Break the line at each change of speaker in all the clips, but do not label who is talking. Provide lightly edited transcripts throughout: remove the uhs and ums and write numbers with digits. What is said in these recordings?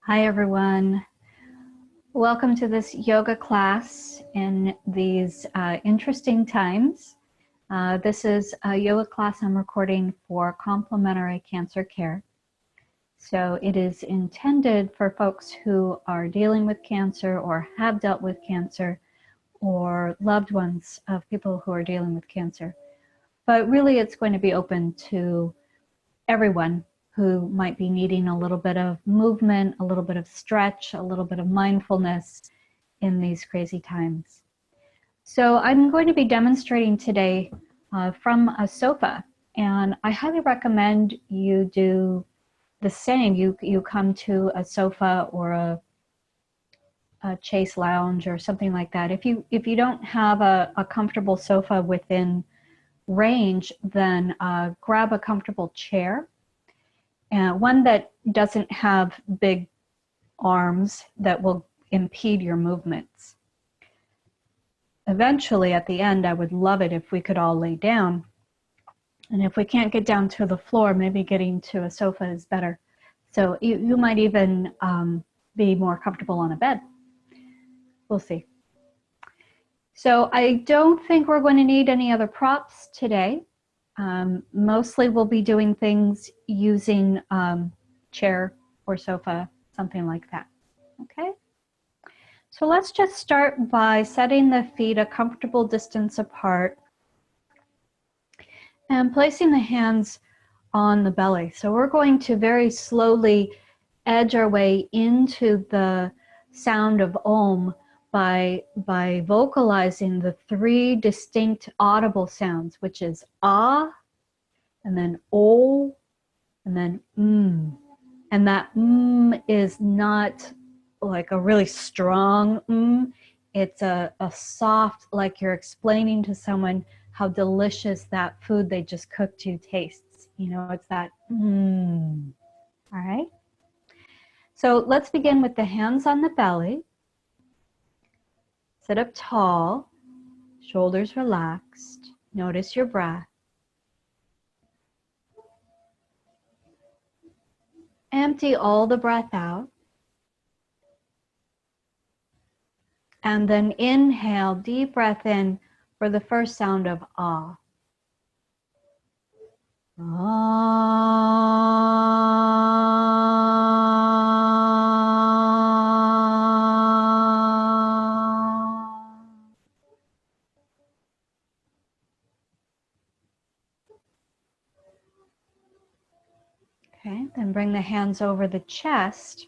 Hi everyone, welcome to this yoga class in these interesting times. This is a yoga class I'm recording for complementary cancer care. So it is intended for folks who are dealing with cancer or have dealt with cancer or loved ones of people who are dealing with cancer. But really it's going to be open to everyone who might be needing a little bit of movement, a little bit of stretch, a little bit of mindfulness in these crazy times. So I'm going to be demonstrating today from a sofa, and I highly recommend you do the same. You come to a sofa or a chase lounge or something like that. If you don't have a comfortable sofa within range, then grab a comfortable chair. And one that doesn't have big arms that will impede your movements. Eventually, at the end, I would love it if we could all lay down. And if we can't get down to the floor, maybe getting to a sofa is better. So you might even be more comfortable on a bed. We'll see. So I don't think we're going to need any other props today. Mostly we'll be doing things using chair or sofa, something like that. Okay? So let's just start by setting the feet a comfortable distance apart and placing the hands on the belly. So we're going to very slowly edge our way into the sound of Om by vocalizing the three distinct audible sounds, which is ah, and then O, and then And that is not like a really strong It's a soft, like you're explaining to someone how delicious that food they just cooked you tastes. You know, it's that All right. So let's begin with the hands on the belly. Sit up tall, shoulders relaxed. Notice your breath. Empty all the breath out. And then inhale, deep breath in for the first sound of ah. Okay, then bring the hands over the chest.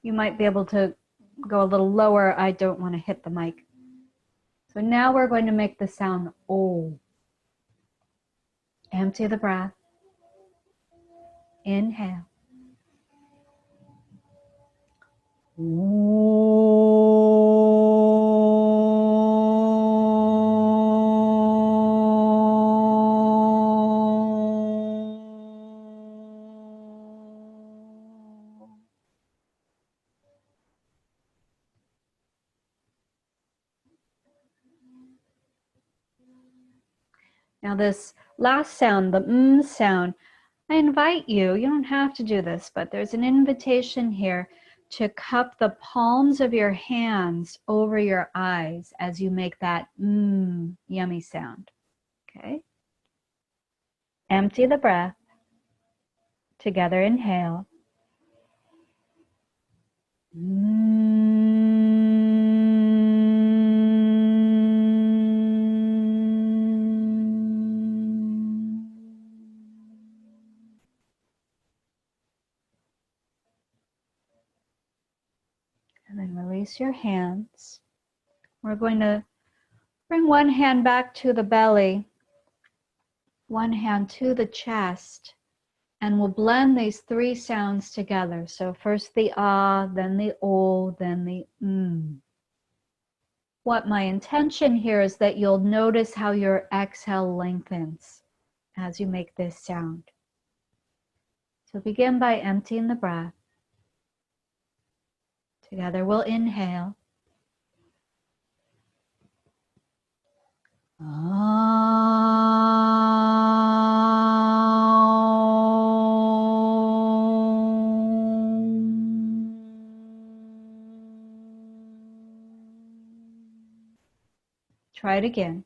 You might be able to go a little lower. I don't want to hit the mic. So now we're going to make the sound O. Empty the breath. Inhale. Now this last sound, the sound, I invite you, you don't have to do this, but there's an invitation here to cup the palms of your hands over your eyes as you make that yummy sound. Okay? Empty the breath. Together inhale. And then release your hands. We're going to bring one hand back to the belly, one hand to the chest, And we'll blend these three sounds together. So first the ah, then the o, then the mm. What my intention here is that you'll notice how your exhale lengthens as you make this sound. So begin by emptying the breath. Together we'll inhale. Try it again.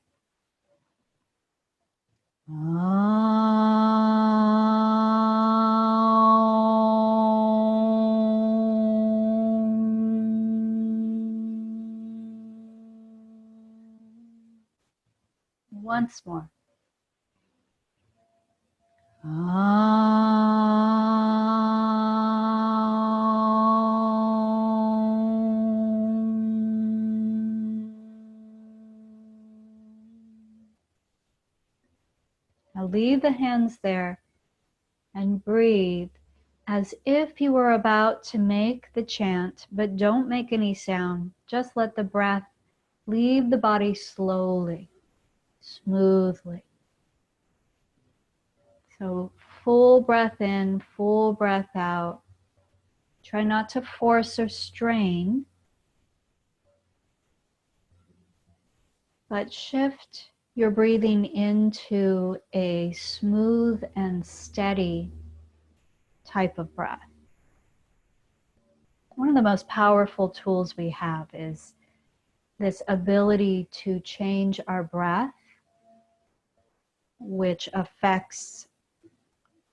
Once more. Now leave the hands there and breathe as if you were about to make the chant, but don't make any sound. Just let the breath leave the body slowly, smoothly. So full breath in, full breath out. Try not to force or strain, but shift your breathing into a smooth and steady type of breath. One of the most powerful tools we have is this ability to change our breath, which affects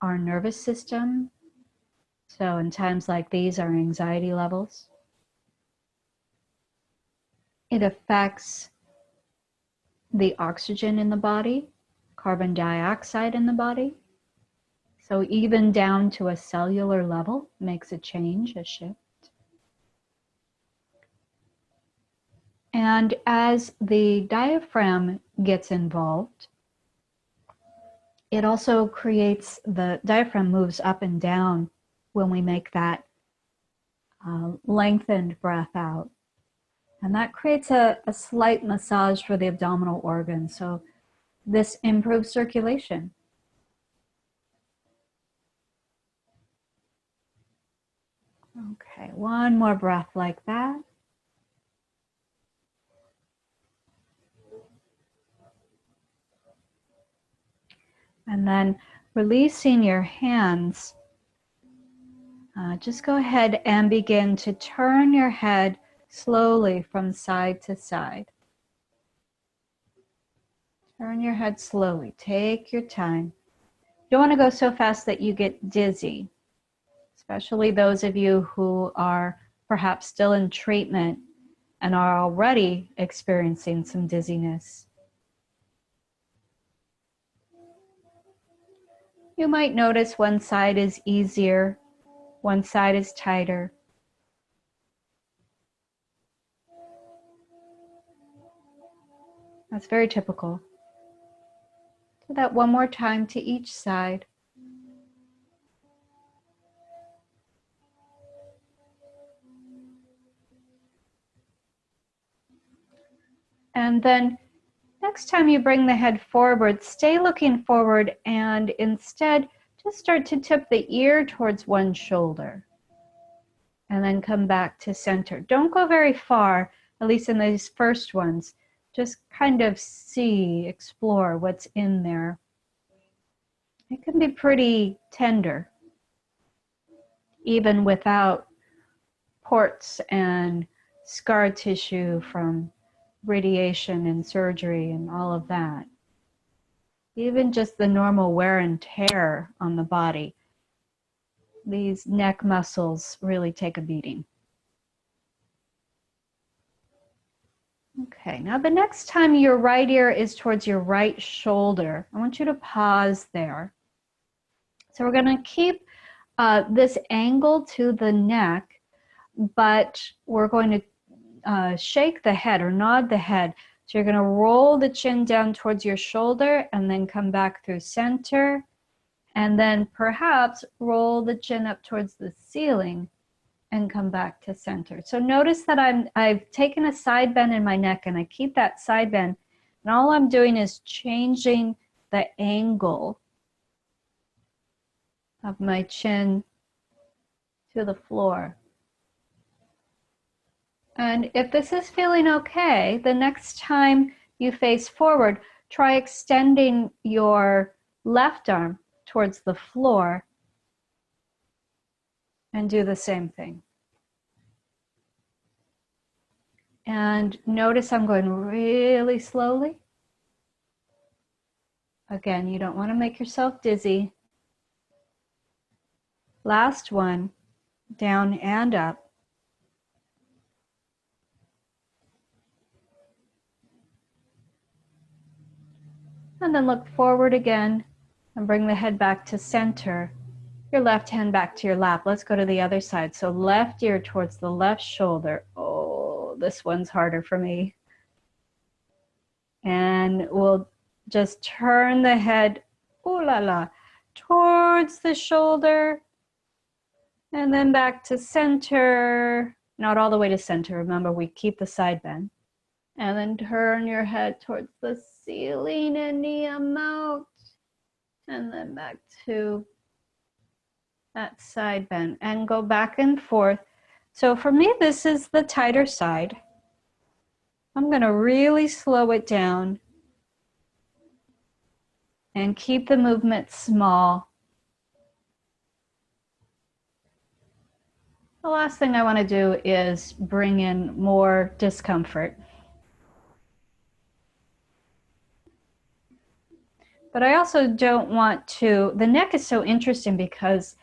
our nervous system. So in times like these, our anxiety levels. It affects the oxygen in the body, carbon dioxide in the body. So even down to a cellular level makes a change, a shift. And as the diaphragm gets involved, it also creates, the diaphragm moves up and down when we make that lengthened breath out. And that creates a slight massage for the abdominal organs. So this improves circulation. Okay, one more breath like that. And then releasing your hands, just go ahead and begin to turn your head slowly from side to side. Turn your head slowly. Take your time. You don't want to go so fast that you get dizzy, especially those of you who are perhaps still in treatment and are already experiencing some dizziness. You might notice one side is easier, one side is tighter. That's very typical. Do that one more time to each side. And then next time you bring the head forward, stay looking forward and instead just start to tip the ear towards one shoulder. And then come back to center. Don't go very far, at least in these first ones. Just kind of see, explore what's in there. It can be pretty tender, even without ports and scar tissue from radiation and surgery and all of that. Even just the normal wear and tear on the body. These neck muscles really take a beating. Okay, now the next time your right ear is towards your right shoulder, I want you to pause there. So we're going to keep this angle to the neck, but we're going to shake the head or nod the head. So you're going to roll the chin down towards your shoulder and then come back through center And then perhaps roll the chin up towards the ceiling and come back to center. So notice that I've taken a side bend in my neck, and I keep that side bend. And all I'm doing is changing the angle of my chin to the floor. And if this is feeling okay, the next time you face forward, try extending your left arm towards the floor and do the same thing. And notice I'm going really slowly. Again, you don't want to make yourself dizzy. Last one, down and up. And then look forward again and bring the head back to center. Your left hand back to your lap. Let's go to the other side. So left ear towards the left shoulder. Oh, this one's harder for me. And we'll just turn the head, ooh la la, towards the shoulder. And then back to center. Not all the way to center. Remember, we keep the side bend. And then turn your head towards the ceiling and knee out. And then back to that side bend. And go back and forth. So for me, this is the tighter side. I'm going to really slow it down. And keep the movement small. The last thing I want to do is bring in more discomfort. But I also don't want to, the neck is so interesting because,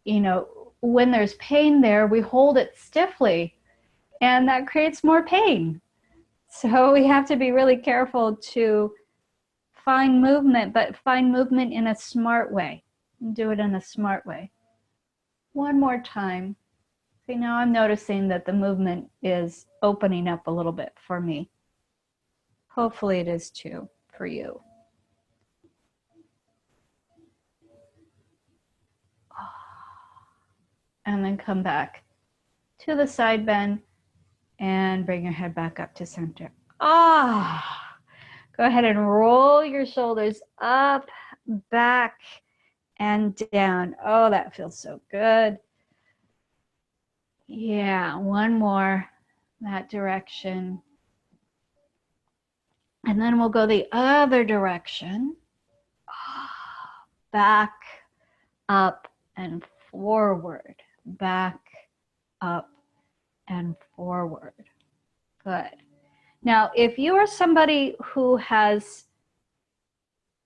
you know, when there's pain there, we hold it stiffly and that creates more pain. So we have to be really careful to find movement, but find movement in a smart way. Do it in a smart way. One more time. See, now I'm noticing that the movement is opening up a little bit for me. Hopefully it is too for you. And then come back to the side bend and bring your head back up to center. Ah, go ahead and roll your shoulders up, back, and down. Oh, that feels so good. Yeah, one more, that direction. And then we'll go the other direction. Back, up, and forward. Back, up, and forward. Good. Now, if you are somebody who has,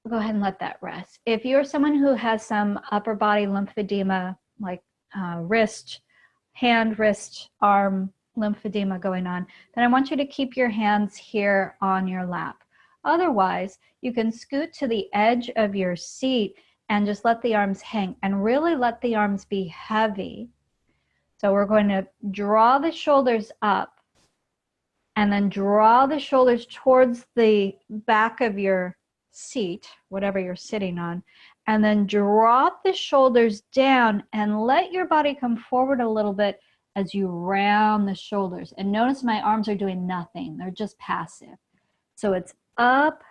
go ahead and let that rest. If you're someone who has some upper body lymphedema, like wrist, hand, wrist, arm lymphedema going on, then I want you to keep your hands here on your lap. Otherwise, you can scoot to the edge of your seat and just let the arms hang and really let the arms be heavy. So we're going to draw the shoulders up and then draw the shoulders towards the back of your seat, whatever you're sitting on, and then drop the shoulders down and let your body come forward a little bit as you round the shoulders. And notice my arms are doing nothing. They're just passive. So it's up,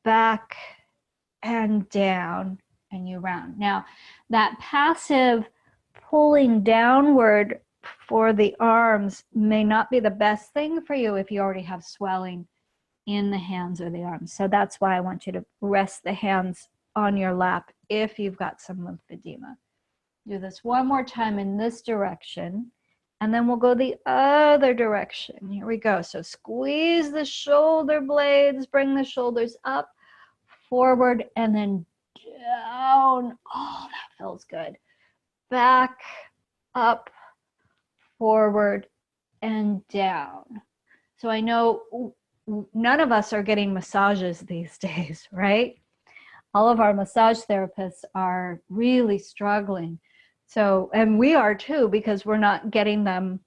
back, and down, and you round. Now, that passive pulling downward for the arms may not be the best thing for you if you already have swelling in the hands or the arms. So that's why I want you to rest the hands on your lap if you've got some lymphedema. Do this one more time in this direction, and then we'll go the other direction. Here we go. So squeeze the shoulder blades, bring the shoulders up, forward, and then down. Oh, that feels good. Back, up, forward, and down. So I know none of us are getting massages these days, right? All of our massage therapists are really struggling. So, and we are too, because we're not getting them,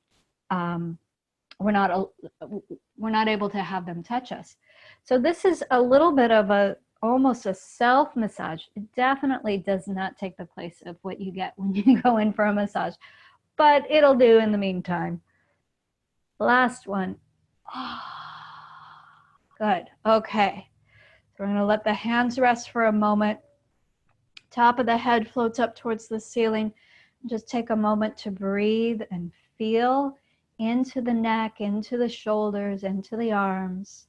we're not able to have them touch us. So this is a little bit of almost a self-massage. It definitely does not take the place of what you get when you go in for a massage, but it'll do in the meantime. Last one. Good. Okay. So we're going to let the hands rest for a moment. Top of the head floats up towards the ceiling. Just take a moment to breathe and feel into the neck, into the shoulders, into the arms.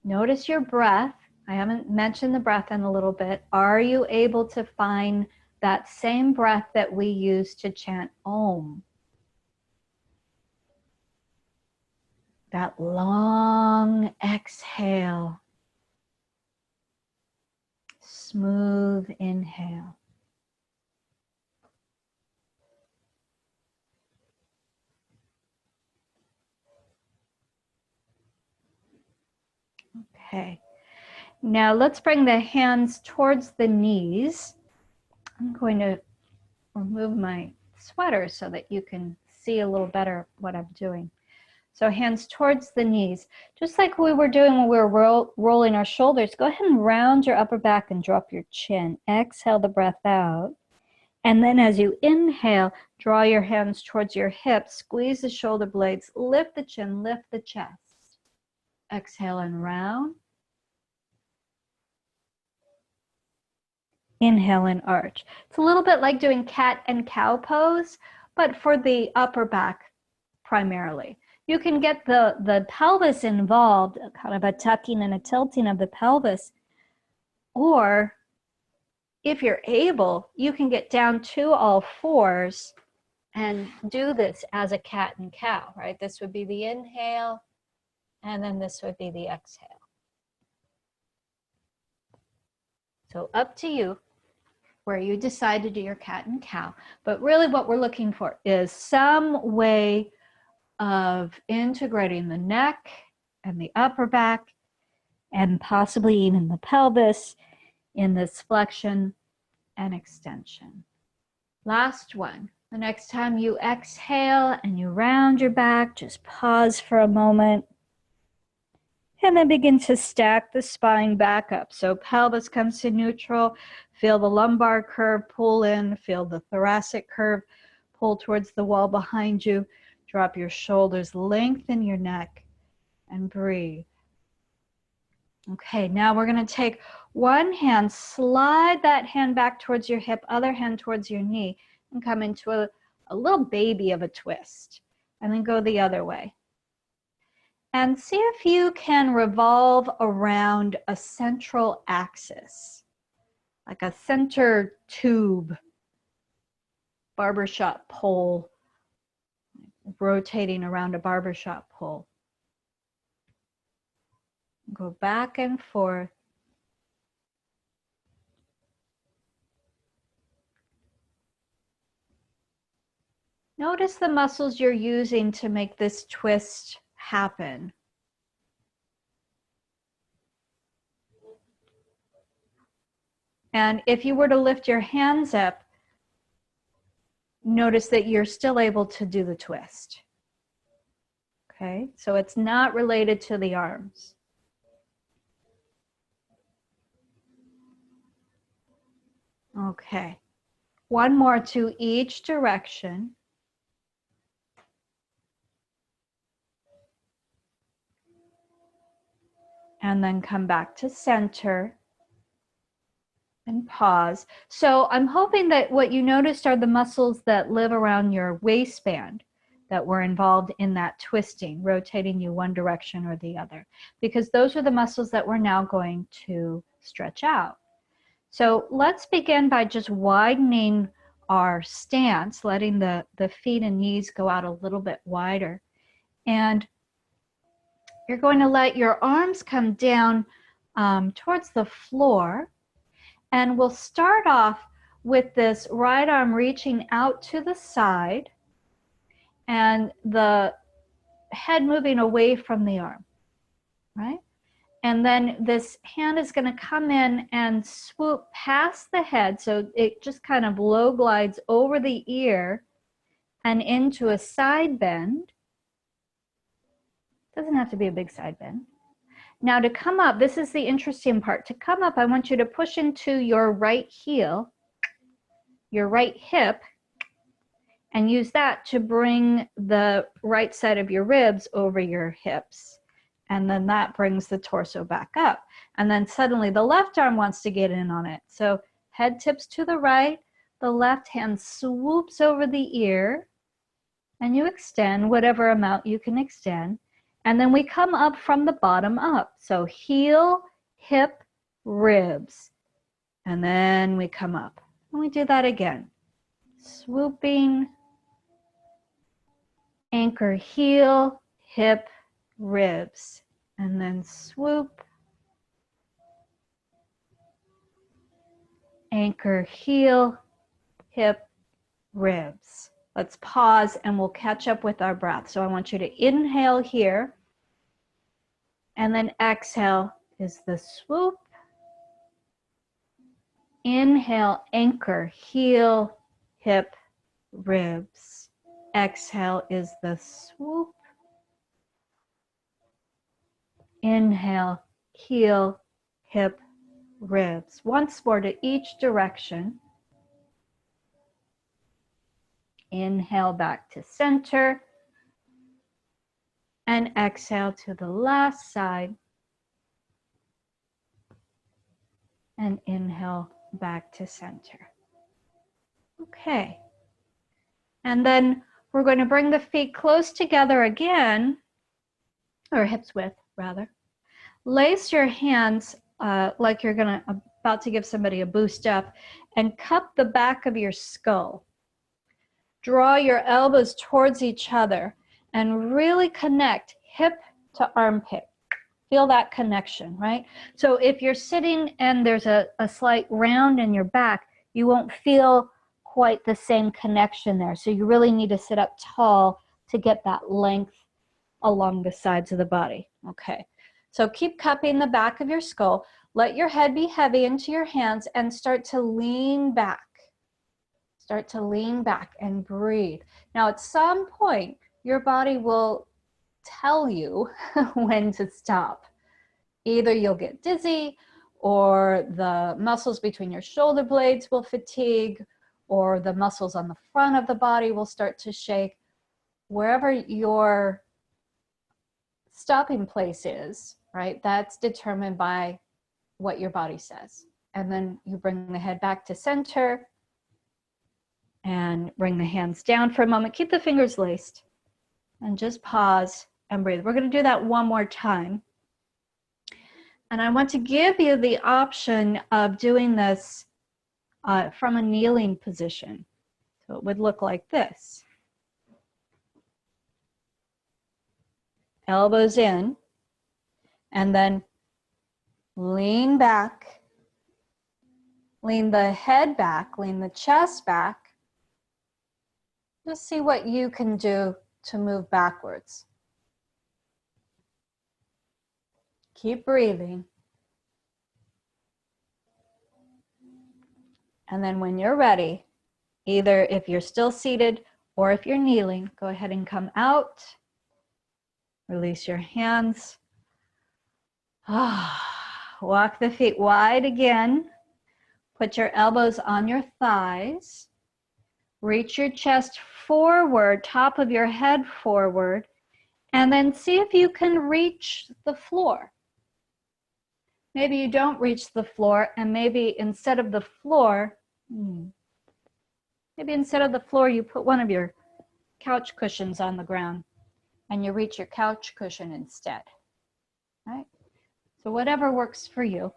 Notice your breath. I haven't mentioned the breath in a little bit. Are you able to find that same breath that we use to chant Om? That long exhale. Smooth inhale. Okay. Now let's bring the hands towards the knees. I'm going to remove my sweater so that you can see a little better what I'm doing. So hands towards the knees. Just like we were doing when we were rolling our shoulders, go ahead and round your upper back and drop your chin. Exhale the breath out. And then as you inhale, draw your hands towards your hips, squeeze the shoulder blades, lift the chin, lift the chest. Exhale and round. Inhale and arch. It's a little bit like doing cat and cow pose, but for the upper back primarily. You can get the pelvis involved, kind of a tucking and a tilting of the pelvis. Or if you're able, you can get down to all fours and do this as a cat and cow, right? This would be the inhale, and then this would be the exhale. So up to you where you decide to do your cat and cow. But really what we're looking for is some way of integrating the neck and the upper back and possibly even the pelvis in this flexion and extension. Last one. The next time you exhale and you round your back, just pause for a moment and then begin to stack the spine back up. So pelvis comes to neutral, feel the lumbar curve pull in, feel the thoracic curve pull towards the wall behind you. Drop your shoulders, lengthen your neck, and breathe. Okay, now we're going to take one hand, slide that hand back towards your hip, other hand towards your knee, and come into a little baby of a twist. And then go the other way. And see if you can revolve around a central axis, like a center tube, barbershop pole, rotating around a barbershop pole. Go back and forth. Notice the muscles you're using to make this twist happen. And if you were to lift your hands up, notice that you're still able to do the twist. Okay, so it's not related to the arms. Okay, one more to each direction. And then come back to center and pause. So I'm hoping that what you noticed are the muscles that live around your waistband that were involved in that twisting, rotating you one direction or the other, because those are the muscles that we're now going to stretch out. So let's begin by just widening our stance, letting the feet and knees go out a little bit wider. And you're going to let your arms come down towards the floor. And we'll start off with this right arm reaching out to the side and the head moving away from the arm, right? And then this hand is going to come in and swoop past the head. So it just kind of low glides over the ear and into a side bend. Doesn't have to be a big side bend. Now to come up, this is the interesting part. To come up, I want you to push into your right heel, your right hip, and use that to bring the right side of your ribs over your hips. And then that brings the torso back up. And then suddenly the left arm wants to get in on it. So head tips to the right, the left hand swoops over the ear, and you extend whatever amount you can extend. And then we come up from the bottom up. So heel, hip, ribs. And then we come up. And we do that again. Swooping, anchor, heel, hip, ribs. And then swoop, anchor, heel, hip, ribs. Let's pause and we'll catch up with our breath. So I want you to inhale here, and then exhale is the swoop. Inhale, anchor, heel, hip, ribs. Exhale is the swoop. Inhale, heel, hip, ribs. Once more to each direction. Inhale back to center. And exhale to the last side. And inhale back to center. Okay. And then we're going to bring the feet close together again, or hips width rather. Lace your hands like you're about to give somebody a boost up, and cup the back of your skull. Draw your elbows towards each other and really connect hip to armpit. Feel that connection, right? So if you're sitting and there's a slight round in your back, you won't feel quite the same connection there. So you really need to sit up tall to get that length along the sides of the body. Okay, so keep cupping the back of your skull. Let your head be heavy into your hands and start to lean back. Start to lean back and breathe. Now at some point, your body will tell you when to stop. Either you'll get dizzy, or the muscles between your shoulder blades will fatigue, or the muscles on the front of the body will start to shake. Wherever your stopping place is, right, that's determined by what your body says. And then you bring the head back to center and bring the hands down for a moment. Keep the fingers laced and just pause and breathe. We're going to do that one more time. And I want to give you the option of doing this from a kneeling position. So it would look like this. Elbows in, and then lean back, lean the head back, lean the chest back. Just see what you can do to move backwards. Keep breathing. And then when you're ready, either if you're still seated or if you're kneeling, go ahead and come out. Release your hands. Walk the feet wide again. Put your elbows on your thighs. Reach your chest forward, top of your head forward, and then see if you can reach the floor. Maybe you don't reach the floor, and maybe instead of the floor, you put one of your couch cushions on the ground, and you reach your couch cushion instead, right? So whatever works for you.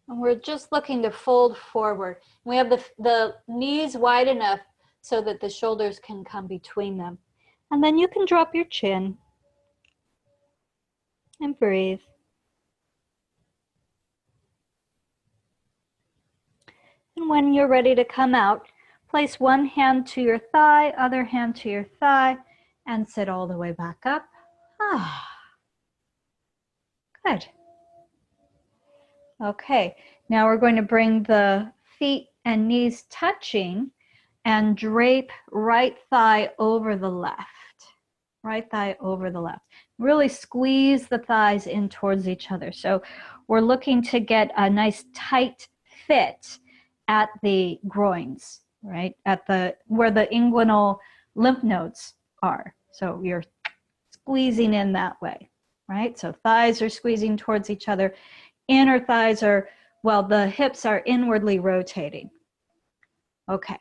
And we're just looking to fold forward. We have the knees wide enough so that the shoulders can come between them. And then you can drop your chin and breathe. And when you're ready to come out, place one hand to your thigh, other hand to your thigh, and sit all the way back up. Good. Okay, now we're going to bring the feet and knees touching and drape right thigh over the left. right thigh over the left. Really squeeze the thighs in towards each other. So we're looking to get a nice tight fit at the groins, right? At the where the inguinal lymph nodes are. So you're squeezing in that way, right? So thighs are squeezing towards each other. Inner thighs are, well, the hips are inwardly rotating. Okay.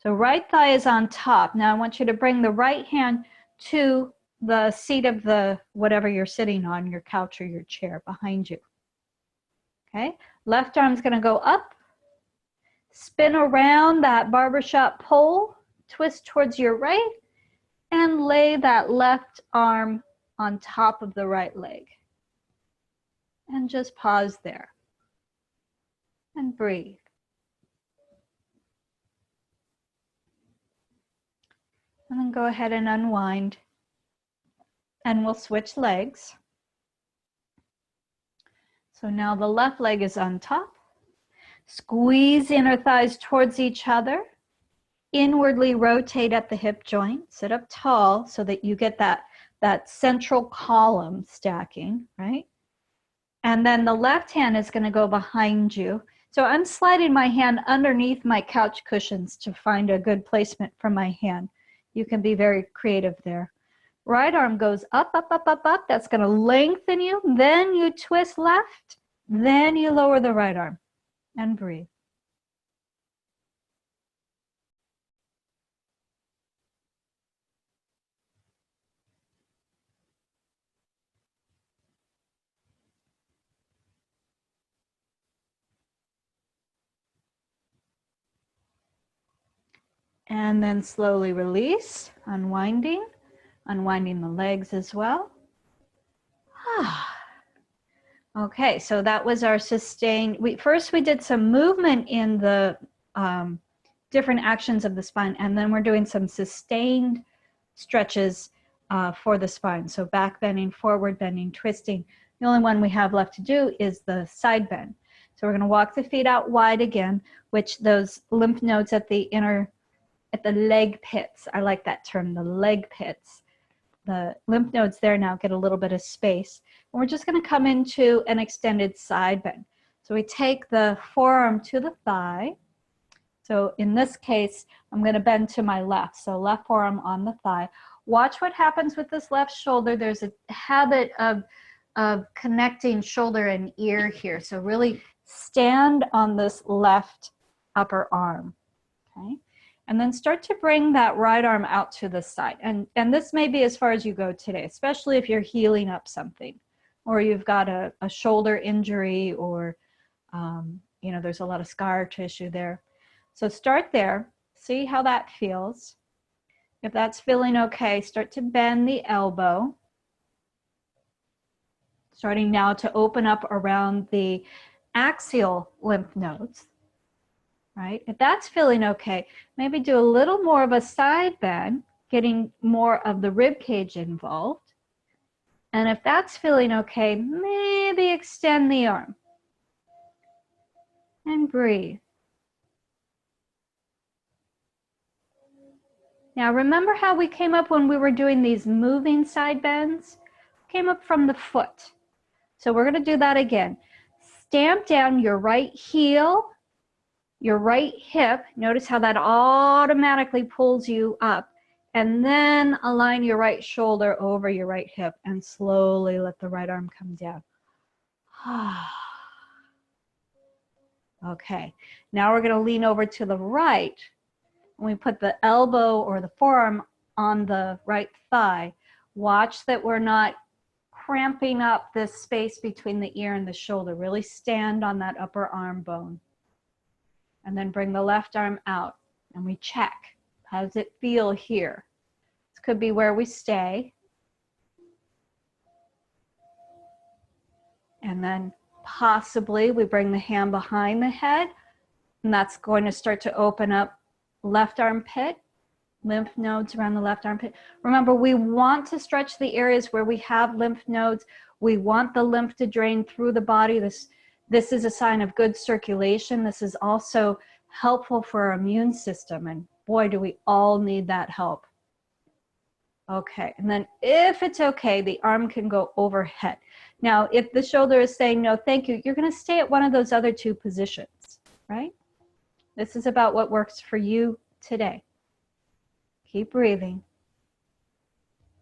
So right thigh is on top. Now I want you to bring the right hand to the seat of the whatever you're sitting on, your couch or your chair behind you. Okay. Left arm's going to go up. Spin around that barbershop pole. Twist towards your right. And lay that left arm on top of the right leg. And just pause there. And breathe. And then go ahead and unwind. And we'll switch legs. So now the left leg is on top. Squeeze inner thighs towards each other. Inwardly rotate at the hip joint. Sit up tall so that you get that central column stacking, right? And then the left hand is going to go behind you. So I'm sliding my hand underneath my couch cushions to find a good placement for my hand. You can be very creative there. Right arm goes up, up, up, up, up. That's going to lengthen you. Then you twist left. Then you lower the right arm and breathe. And then slowly release, unwinding the legs as well. Okay, so that was our sustained. First we did some movement in the different actions of the spine, and then we're doing some sustained stretches for the spine. So back bending, forward bending, twisting. The only one we have left to do is the side bend. So we're going to walk the feet out wide again, which those lymph nodes at the leg pits, I like that term, the leg pits. The lymph nodes there now get a little bit of space. And we're just going to come into an extended side bend. So we take the forearm to the thigh. So in this case, I'm going to bend to my left. So left forearm on the thigh. Watch what happens with this left shoulder. There's a habit of connecting shoulder and ear here. So really stand on this left upper arm. Okay. And then start to bring that right arm out to the side. And this may be as far as you go today, especially if you're healing up something, or you've got a shoulder injury, or you know, there's a lot of scar tissue there. So start there, see how that feels. If that's feeling okay, start to bend the elbow. Starting now to open up around the axial lymph nodes. Right? If that's feeling okay, maybe do a little more of a side bend, getting more of the rib cage involved. And if that's feeling okay, maybe extend the arm. And breathe. Now remember how we came up when we were doing these moving side bends? Came up from the foot. So we're going to do that again. Stamp down your right heel, your right hip. Notice how that automatically pulls you up. And then align your right shoulder over your right hip and slowly let the right arm come down. Okay, now we're going to lean over to the right. And we put the elbow or the forearm on the right thigh. Watch that we're not cramping up this space between the ear and the shoulder. Really stand on that upper arm bone. And then bring the left arm out and we check. How does it feel here? This could be where we stay. And then possibly we bring the hand behind the head, and that's going to start to open up left armpit, lymph nodes around the left armpit. Remember, we want to stretch the areas where we have lymph nodes. We want the lymph to drain through the body. This is a sign of good circulation. This is also helpful for our immune system. And boy, do we all need that help. Okay, and then if it's okay, the arm can go overhead. Now, if the shoulder is saying no, thank you, you're going to stay at one of those other two positions, right? This is about what works for you today. Keep breathing.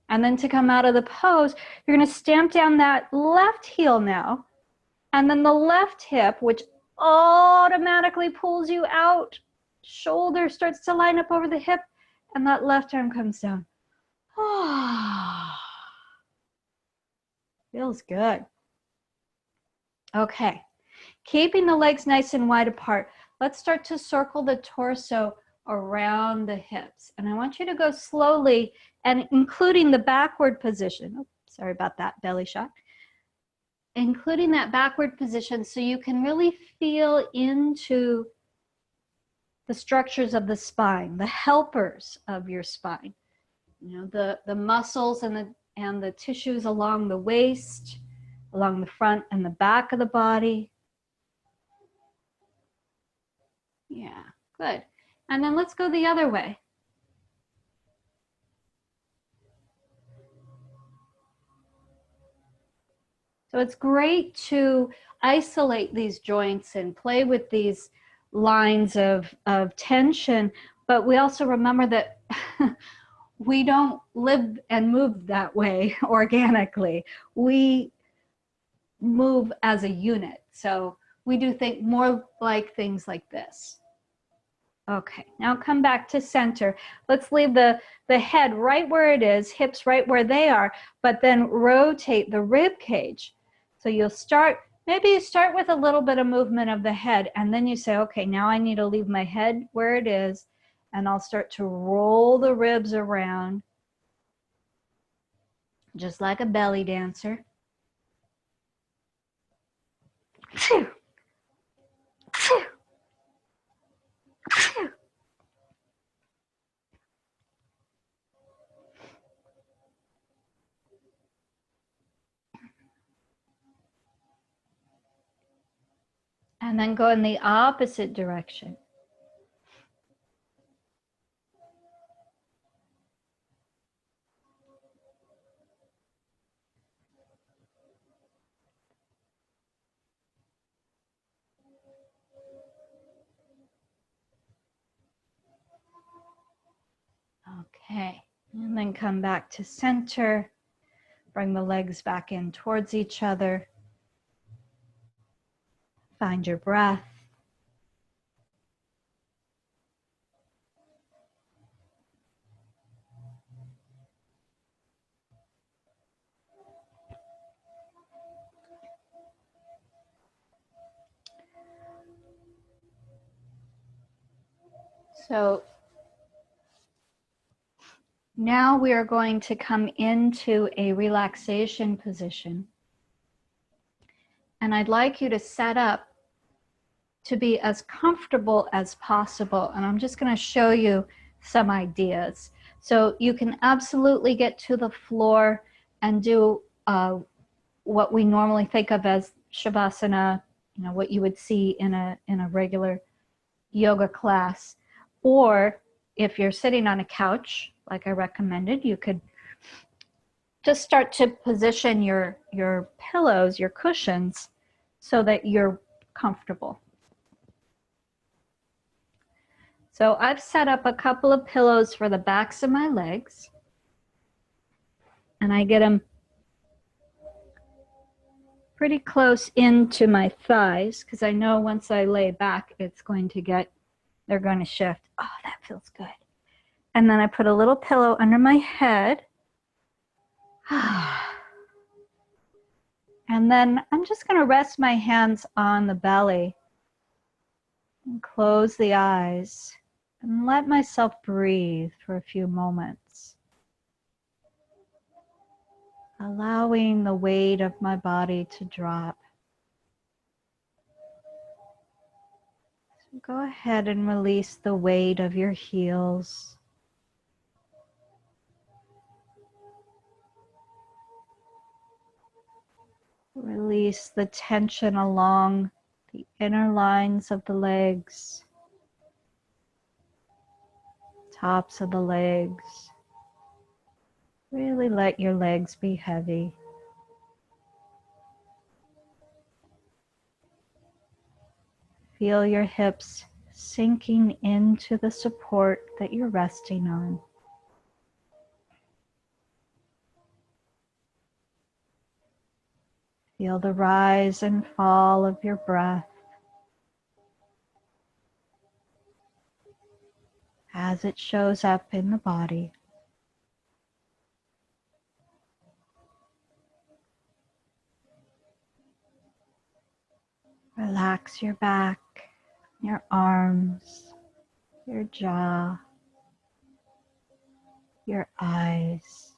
And then to come out of the pose, you're going to stamp down that left heel now, and then the left hip, which automatically pulls you out. Shoulder starts to line up over the hip, and that left arm comes down. Feels good. Okay, keeping the legs nice and wide apart. Let's start to circle the torso around the hips. And I want you to go slowly and including the backward position. Oh, sorry about that, belly shot. Including that backward position so you can really feel into the structures of the spine, the helpers of your spine. You know, the muscles and the tissues along the waist, along the front and the back of the body. Yeah, good. And then let's go the other way. So it's great to isolate these joints and play with these lines of tension, but we also remember that we don't live and move that way organically. We move as a unit. So we do think more like things like this. Okay, now come back to center. Let's leave the head right where it is, hips right where they are, but then rotate the rib cage. So you'll start, maybe you start with a little bit of movement of the head, and then you say, okay, now I need to leave my head where it is, and I'll start to roll the ribs around, just like a belly dancer. And then go in the opposite direction. Okay, and then come back to center. Bring the legs back in towards each other. Find your breath. So now we are going to come into a relaxation position. And I'd like you to set up to be as comfortable as possible. And I'm just going to show you some ideas. So you can absolutely get to the floor and do what we normally think of as Shavasana, you know, what you would see in a regular yoga class. Or if you're sitting on a couch, like I recommended, you could just start to position your pillows, your cushions, so that you're comfortable. So I've set up a couple of pillows for the backs of my legs, and I get them pretty close into my thighs because I know once I lay back, they're going to shift. Oh, that feels good. And then I put a little pillow under my head. And then I'm just going to rest my hands on the belly and close the eyes and let myself breathe for a few moments. Allowing the weight of my body to drop. So go ahead and release the weight of your heels. Release the tension along the inner lines of the legs, tops of the legs. Really let your legs be heavy. Feel your hips sinking into the support that you're resting on. Feel the rise and fall of your breath as it shows up in the body. Relax your back, your arms, your jaw, your eyes.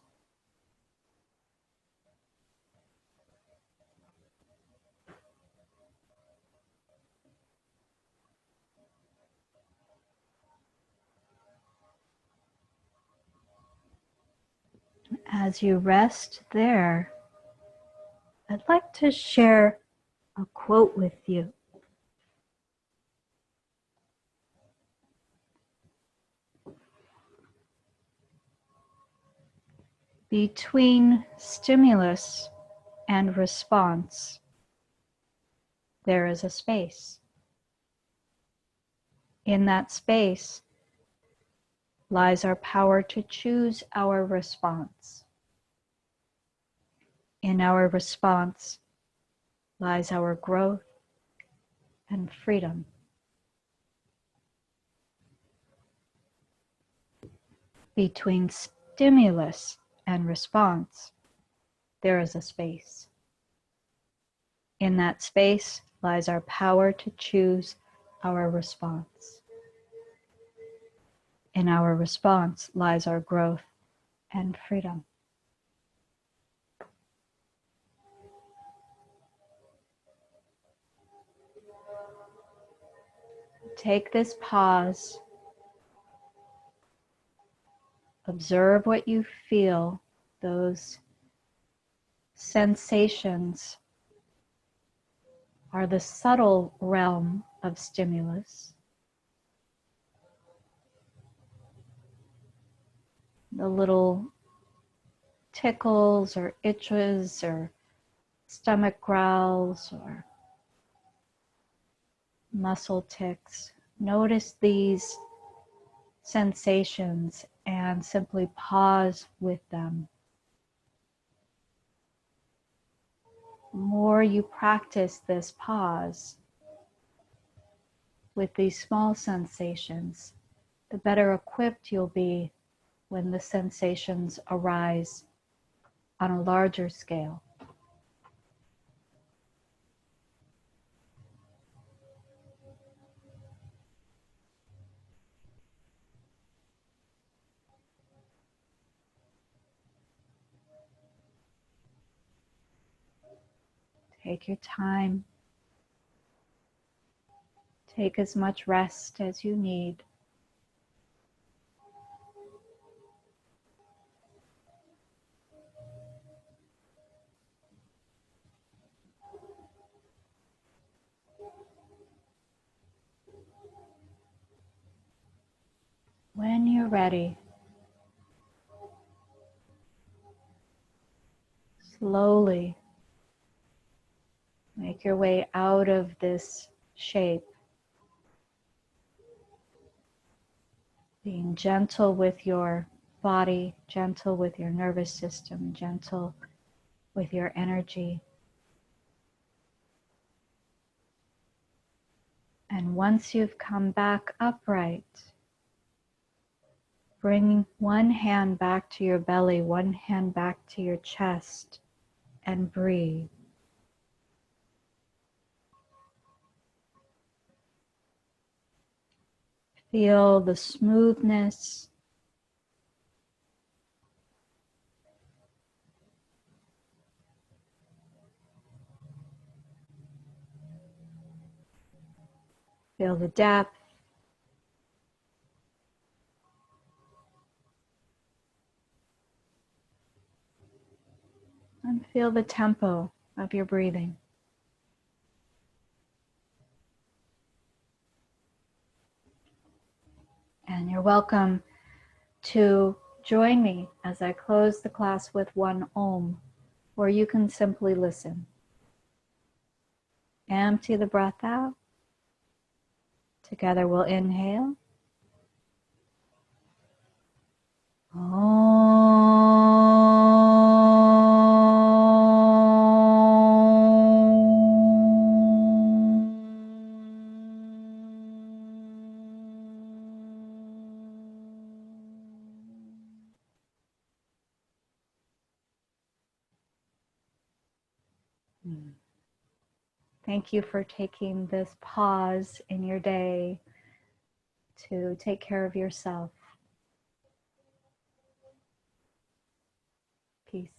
As you rest there, I'd like to share a quote with you. Between stimulus and response, there is a space. In that space lies our power to choose our response. In our response lies our growth and freedom. Between stimulus and response, there is a space. In that space lies our power to choose our response. In our response lies our growth and freedom. Take this pause. Observe what you feel, those sensations are the subtle realm of stimulus. The little tickles or itches or stomach growls or muscle ticks. Notice these sensations and simply pause with them. The more you practice this pause with these small sensations, the better equipped you'll be when the sensations arise on a larger scale. Take your time. Take as much rest as you need. When you're ready, slowly make your way out of this shape, being gentle with your body, gentle with your nervous system, gentle with your energy. And once you've come back upright, bring one hand back to your belly, one hand back to your chest, and breathe. Feel the smoothness, feel the depth, and feel the tempo of your breathing. And you're welcome to Join me as I close the class with one Om, or you can simply listen. Empty the breath out. Together we'll inhale. Thank you for taking this pause in your day to take care of yourself. Peace.